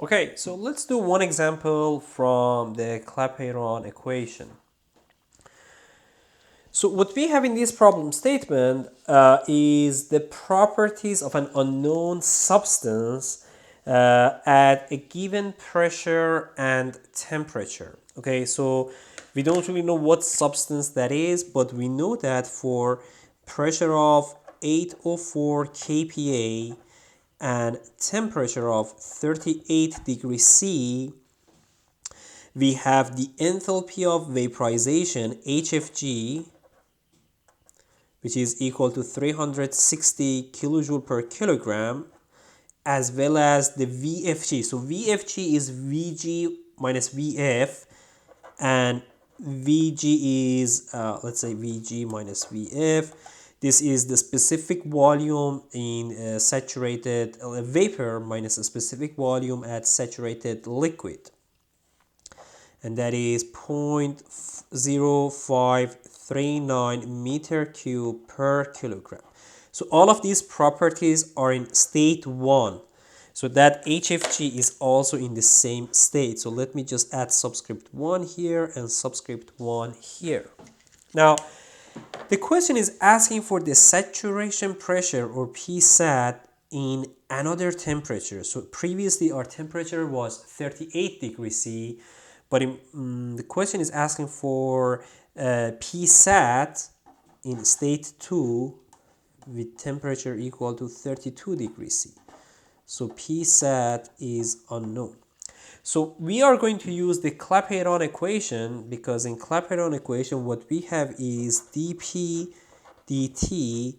Okay, so let's do one example from the Clapeyron equation. So what we have in this problem statement is the properties of an unknown substance at a given pressure and temperature. Okay, so we don't really know what substance that is, but we know that for pressure of 804 kPa and temperature of 38 degrees C, we have the enthalpy of vaporization, HFG, which is equal to 360 kilojoule per kilogram, as well as the VFG. So VFG is VG minus VF, and VG is, let's say VG minus VF. This is the specific volume in saturated vapor minus a specific volume at saturated liquid. And that is 0.0539 meter cube per kilogram. So all of these properties are in state 1. So that HFG is also in the same state. So let me just add subscript 1 here and subscript 1 here. Now, the question is asking for the saturation pressure or Psat in another temperature. So previously our temperature was 38 degrees C, but the question is asking for Psat in state 2 with temperature equal to 32 degrees C. So Psat is unknown. So we are going to use the Clapeyron equation, because in Clapeyron equation what we have is dP dt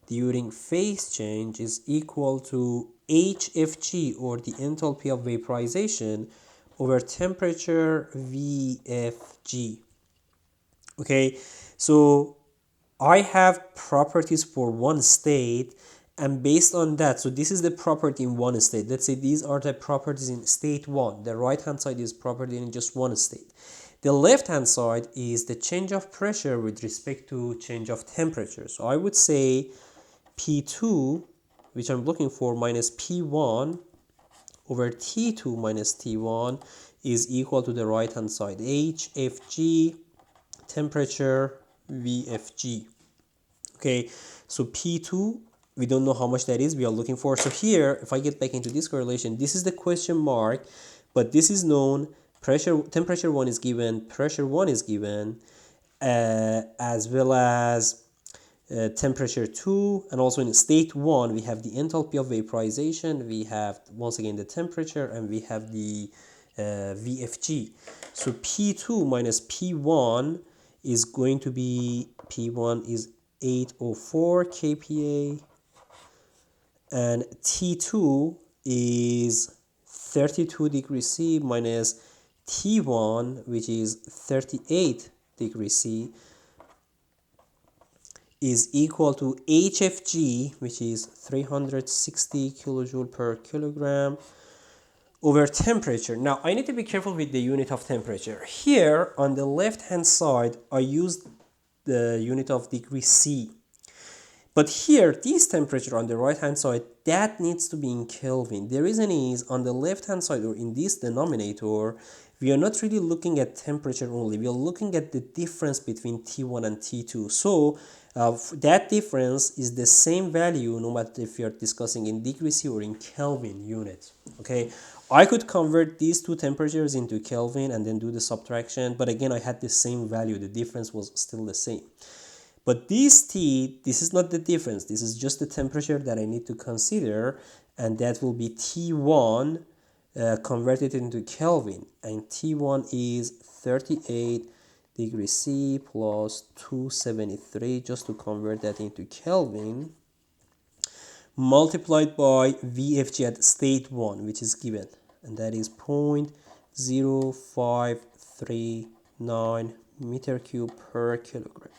during phase change is equal to HFG, or the enthalpy of vaporization, over temperature VFG. Okay, so I have properties for one state, and based on that, so this is the property in one state. Let's say these are the properties in state 1. The right hand side is property in just one state. The left hand side is the change of pressure with respect to change of temperature. So I would say P2, which I'm looking for, minus P1 over T2 minus T1 is equal to the right hand side, HFG, temperature, VFG. Okay, so P2, we don't know how much that is, we are looking for. So here, if I get back into this correlation, this is the question mark, but this is known. Pressure, temperature 1 is given, pressure 1 is given, as well as temperature 2, and also in state 1 we have the enthalpy of vaporization, we have once again the temperature, and we have the VFG. So P2 minus P1 is going to be, P1 is 804 kPa, and T2 is 32 degrees C minus T1, which is 38 degrees C, is equal to HFG, which is 360 kilojoule per kilogram, over temperature. Now, I need to be careful with the unit of temperature. Here, on the left-hand side, I used the unit of degree C. But here, this temperature on the right-hand side, that needs to be in Kelvin. The reason is, on the left-hand side, or in this denominator, we are not really looking at temperature only. We are looking at the difference between T1 and T2. So that difference is the same value no matter if you are discussing in degrees C or in Kelvin units. Okay, I could convert these two temperatures into Kelvin and then do the subtraction, but again I had the same value. The difference was still the same. But this T, this is not the difference. This is just the temperature that I need to consider, and that will be T1 converted into Kelvin, and T1 is 38 degrees C plus 273, just to convert that into Kelvin, multiplied by VFG at state 1, which is given, and that is 0.0539 meter cube per kilogram.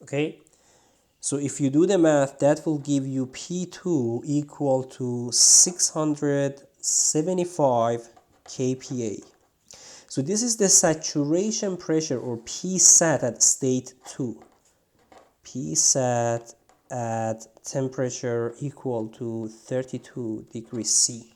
Okay, so if you do the math, that will give you P2 equal to 675 kPa. So this is the saturation pressure, or Psat, at state 2. Psat at temperature equal to 32 degrees C.